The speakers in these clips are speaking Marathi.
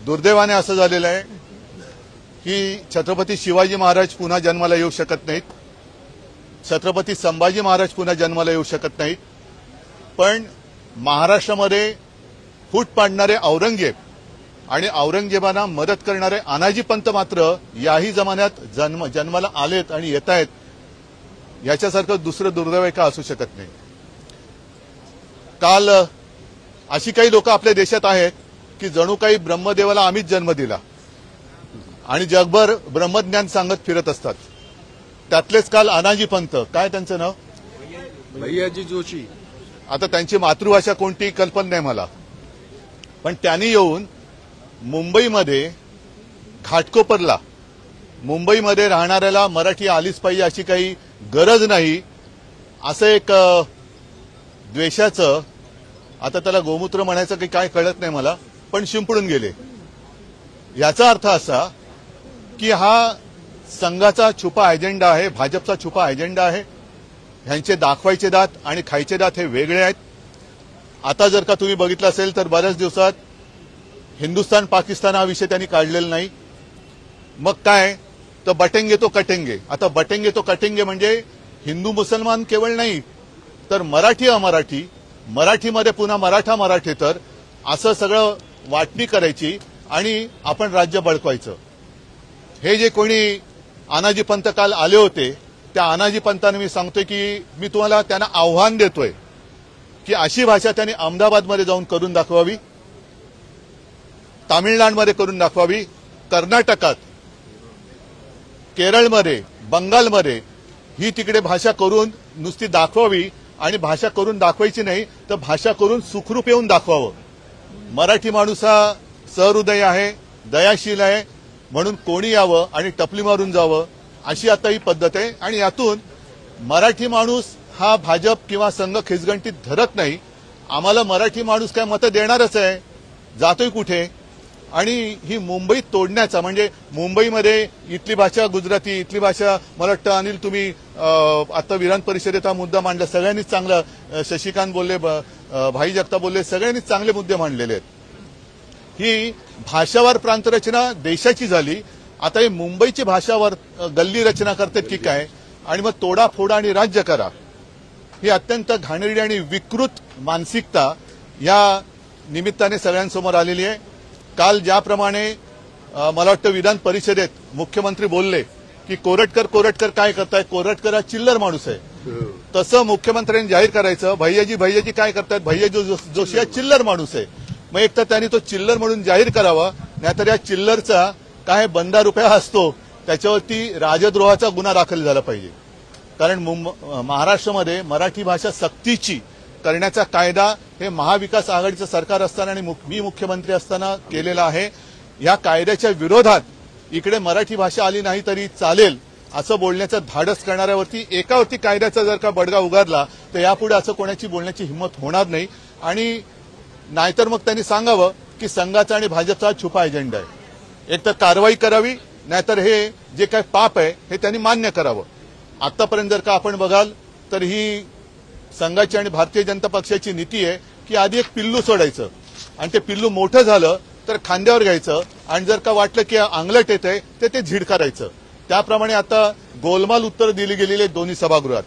दुर्दैवाने असं झालेलं आहे की छत्रपती शिवाजी महाराज पुन्हा जन्माला येऊ शकत नाहीत, छत्रपती संभाजी महाराज पुन्हा जन्माला येऊ शकत नाहीत, पण महाराष्ट्रामध्ये फूट पाडणारे औरंगजेब आणि औरंगजेबांना मदत करणारे अनाजी पंत मात्र याही जमान्यात जन्माला आलेत आणि येत आहेत. याच्यासारखं दुसरं दुर्दैव का असू शकत नाही. काल अशी काही लोक आपल्या देशात आहेत की जणू काही ब्रह्मदेवाला आम्हीच जन्म दिला आणि जगभर ब्रह्मज्ञान सांगत फिरत असतात. त्यातलेच काल अनाजी पंत, काय त्यांचं नाव, भैयाजी जोशी. आता त्यांची मातृभाषा कोणती कल्पना नाही मला, पण त्यांनी येऊन मुंबईमध्ये घाटकोपरला मुंबईमध्ये राहणाऱ्याला मराठी आलीच पाहिजे अशी काही गरज नाही असं एक द्वेषाचं, आता त्याला गोमूत्र म्हणायचं की काय कळत नाही मला, पण शिंपडून गेले. याचा अर्थ असा की हा संघाचा छुपा अजेंडा आहे, भाजपचा छुपा अजेंडा आहे. ह्यांचे दाखवायचे दात आणि खायचे दात हे वेगळे आहेत. आता जर का तुम्ही बघितलं असेल तर बऱ्याच दिवसात हिंदुस्थान पाकिस्तान हा विषय त्यांनी काढलेला नाही. मग काय तर बटेंगे तो कटेंगे. आता बटेंगे तो कटेंगे म्हणजे हिंदू मुसलमान केवळ नाही तर मराठी अमराठी, मराठीमध्ये पुन्हा मराठा मराठेतर असं सगळं वाटणी करायची आणि आपण राज्य बळकवायचं. हे जे कोणी अनाजी पंत काल आले होते त्या अनाजी पंतांना मी सांगतोय की मी तुम्हाला त्यांना आव्हान देतोय की अशी भाषा त्यांनी अहमदाबादमध्ये जाऊन करून दाखवावी, तामिळनाडूमध्ये करून दाखवावी, कर्नाटकात, केरळमध्ये, बंगालमध्ये ही तिकडे भाषा करून नुसती दाखवावी आणि भाषा करून दाखवायची नाही तर भाषा करून सुखरूप येऊन दाखवावं. मराठी माणूस हा सहृदय आहे, दयाशील आहे, म्हणून कोणी यावं आणि टपली मारून जावं अशी आता ही पद्धत आहे. आणि यातून मराठी माणूस हा भाजप किंवा संघ खिचगंटीत धरत नाही. आम्हाला मराठी माणूस काय मतं देणारच आहे, जातोय कुठे. आणि ही मुंबई तोडण्याचा म्हणजे मुंबईमध्ये इथली भाषा गुजराती, इथली भाषा मला वाटतं अनिल तुम्ही आता विधान परिषदेत हा मुद्दा मांडला, सगळ्यांनीच चांगला, शशिकांत बोलले, भाई जगताप बोलले, सगळ्यांनीच चांगले मुद्दे मांडलेले आहेत. ही भाषावार प्रांतरचना देशाची झाली, आता ही मुंबईची भाषावार गल्ली रचना करतात की काय, आणि मग तोडाफोडा आणि राज्य करा. ही अत्यंत घाणेरडी आणि विकृत मानसिकता या निमित्ताने सगळ्यांसमोर आलेली आहे. काल ज्याप्रमाणे मला वाटतं विधान परिषदेत मुख्यमंत्री बोलले की कोरटकर काय करताय, कोरटकर हा चिल्लर माणूस आहे, तसं मुख्यमंत्र्यांनी जाहीर करायचं भैयाजी काय करतायत, भैयाजी जोशी हा चिल्लर माणूस आहे. मग एक तर त्यांनी तो चिल्लर म्हणून जाहीर करावा, नाहीतर या चिल्लरचा काय ₹10 रुपया असतो त्याच्यावरती राजद्रोहाचा गुन्हा दाखल झाला पाहिजे. कारण महाराष्ट्रामध्ये मराठी भाषा सक्तीची करण्याचा कायदा हे महाविकास आघाडीचं सरकार असताना आणि मी मुख्यमंत्री असताना केलेला आहे. या कायद्याच्या विरोधात इकडे मराठी भाषा आली नाही तरी चालेल असं बोलण्याचं धाडस करणाऱ्यावरती एकावरती कायद्याचा जर का बडगा उगारला तर यापुढे असं कोणाची बोलण्याची हिंमत होणार नाही. आणि नाहीतर मग त्यांनी सांगावं की संघाचा आणि भाजपचा छुपा एजेंडा आहे. एक तर कारवाई करावी, नाहीतर हे जे काही पाप आहे हे त्यांनी मान्य करावं. आतापर्यंत जर का आपण बघाल तर ही संघाची आणि भारतीय जनता पक्षाची नीती आहे की आधी एक पिल्लू सोडायचं आणि ते पिल्लू मोठं झालं तर खांद्यावर घ्यायचं आणि जर का वाटलं की अंगलट येतंय तर ते झिडकारायचं. त्याप्रमाणे आता गोलमाल उत्तर दिली गेलेली आहेत दोन्ही सभागृहात.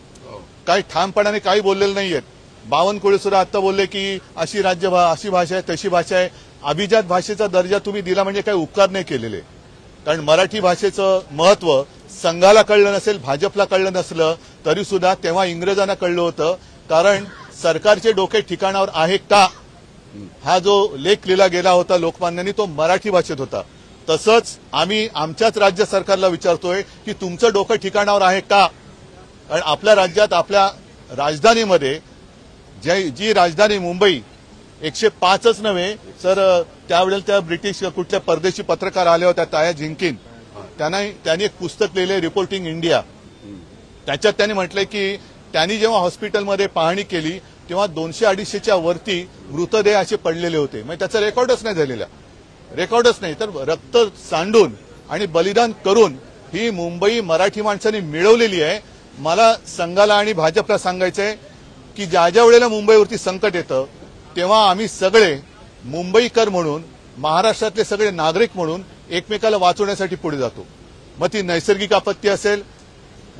काही ठामपणाने काही बोललेलं नाहीयेत. बावनकुळे सुद्धा आता बोलले की अशी अशी भाषा आहे, तशी भाषा आहे. अभिजात भाषेचा दर्जा तुम्ही दिला म्हणजे काही उपकार नाही केलेले. कारण मराठी भाषेचं महत्व संघाला कळलं नसेल, भाजपला कळलं नसलं तरी सुद्धा तेव्हा इंग्रजांना कळलं होतं. कारण सरकारचे डोके ठिकाणावर आहे का हा जो लेख लिहिला गेला होता लोकमान्यांनी तो मराठी भाषेत होता. तसंच आम्ही आमच्याच राज्य सरकारला विचारतोय की तुमचं डोकं ठिकाणावर आहे का. कारण आपल्या राज्यात आपल्या राजधानीमध्ये जी राजधानी मुंबई 105च नव्हे तर त्यावेळेला त्या ब्रिटिश कुठल्या परदेशी पत्रकार आल्या होत्या ताया झिंकिन, त्यांनी एक पुस्तक लिहिले रिपोर्टिंग इंडिया. त्याच्यात त्यांनी म्हटलंय की त्यांनी जेव्हा हॉस्पिटलमध्ये पाहणी केली तेव्हा 200-250च्या वरती मृतदेह असे पडलेले होते. म्हणजे त्याचा रेकॉर्डच नाही झालेला, रेकॉर्डच नाही. तर रक्त सांडून आणि बलिदान करून ही मुंबई मराठी माणसांनी मिळवलेली आहे. मला संघाला आणि भाजपला सांगायचंय की ज्या ज्या वेळेला मुंबईवरती संकट येतं तेव्हा आम्ही सगळे मुंबईकर म्हणून महाराष्ट्रातले सगळे नागरिक म्हणून एकमेकाला वाचवण्यासाठी पुढे जातो. मग ती नैसर्गिक आपत्ती असेल,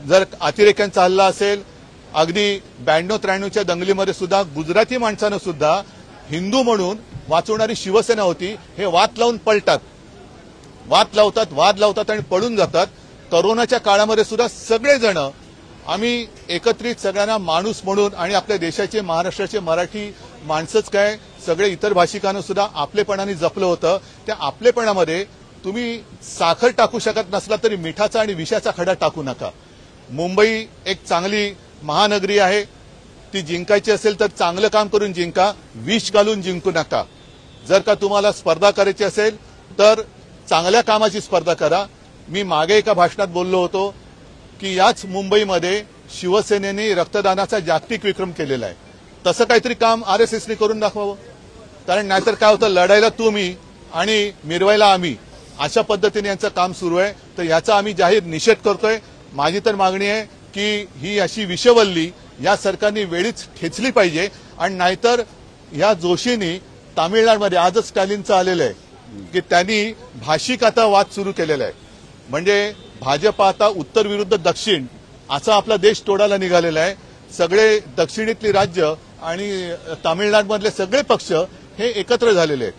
जर अतिरेक्यांचा हल्ला असेल, अगदी 92-93च्या दंगलीमध्ये सुद्धा गुजराती माणसानं सुद्धा हिंदू म्हणून वाचवणारी शिवसेना होती. हे वाद लावून पळतात, वाद लावतात आणि पळून जातात. करोनाच्या काळामध्ये सुद्धा सगळेजण आम्ही एकत्रित सगळ्यांना माणूस म्हणून आणि आपल्या देशाचे महाराष्ट्राचे मराठी माणसंच काय सगळे इतर भाषिकांना सुद्धा आपलेपणाने जपलं होतं. त्या आपलेपणामध्ये तुम्ही साखर टाकू शकत नसला तरी मिठाचा आणि विषाचा खडा टाकू नका. मुंबई एक चांगली महानगरी आहे, ती जिंकायची असेल तर चांगलं काम करून जिंका, विष घालून जिंकू नका. जर का तुम्हाला स्पर्धा करायची असेल तर चांगल्या कामाची स्पर्धा करा. मी मागे एका भाषणात बोललो होतो की याच मुंबईमध्ये शिवसेनेने रक्तदानाचा जागतिक विक्रम केलेला आहे. तसं काहीतरी काम आरएसएसने करून दाखवावं. कारण नाहीतर काय होतं, लढायला तुम्ही आणि मिरवायला आम्ही, अशा पद्धतीने यांचं काम सुरू आहे. तर याचा आम्ही जाहीर निषेध करतोय. माझी तर मागणी आहे की ही अशी विषवल्ली या सरकारने वेळीच ठेचली पाहिजे. आणि नाहीतर या जोशींनी तामिळनाडूमध्ये आजच स्टॅलिनचं आलेलं आहे की त्यांनी भाषिक आता वाद सुरू केलेला आहे. म्हणजे भाजप आता उत्तर विरुद्ध दक्षिण असा आपला देश तोडायला निघालेला आहे. सगळे दक्षिणेतली राज्य आणि तामिळनाडूमधले सगळे पक्ष हे एकत्र झालेले आहेत.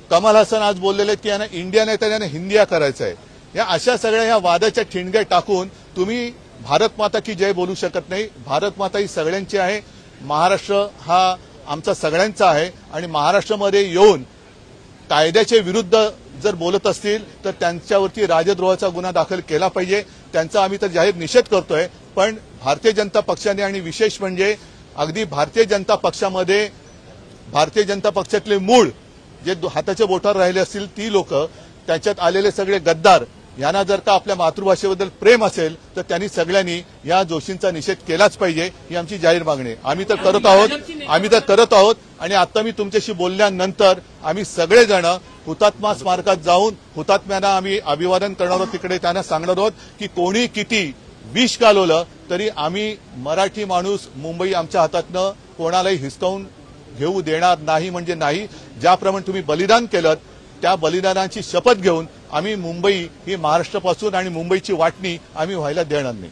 कमल हसन आज बोललेले आहेत की यांना इंडिया नाही तर यांना हिंदिया करायचं आहे. या अशा सगळ्या या वादाच्या ठिणग्या टाकून तुम्ही भारत माता की जय बोलू शकत नाही. भारत माता ही सगळ्यांची आहे. महाराष्ट्र हा आमचा सगळ्यांचा आहे आणि महाराष्ट्रामध्ये येऊन कायद्याच्या विरुद्ध जर बोलत असतील तर त्यांच्यावरती राजद्रोहाचा गुन्हा दाखल केला पाहिजे. त्यांचा आम्ही तर जाहीर निषेध करतोय. पण भारतीय जनता पक्षाने आणि विशेष म्हणजे अगदी भारतीय जनता पक्षामध्ये भारतीय जनता पक्षातले मूळ जे हाताच्या बोटावर राहिले असतील ती लोक, त्याच्यात आलेले सगळे गद्दार, यांना जर का आपल्या मातृभाषेबद्दल प्रेम असेल तर त्यांनी सगळ्यांनी या जोशींचा निषेध केलाच पाहिजे. ही आमची जाहीर मागणी आहे. आम्ही तर करत आहोत आणि आता मी तुमच्याशी बोलल्यानंतर आम्ही सगळेजण हुतात्मा स्मारकात जाऊन हुतात्म्यांना आम्ही अभिवादन करणार आहोत. तिकडे त्यांना सांगणार आहोत की कोणी किती विष घालवलं तरी आम्ही मराठी माणूस मुंबई आमच्या हातातनं कोणालाही हिसकावून घेऊ देणार नाही. म्हणजे नाही, ज्याप्रमाणे तुम्ही बलिदान केलं त्या बलिदानाची शपथ घेऊन आम्ही मुंबई ही महाराष्ट्रापासून आणि मुंबईची वाटणी आम्ही व्हायला देणार नाही.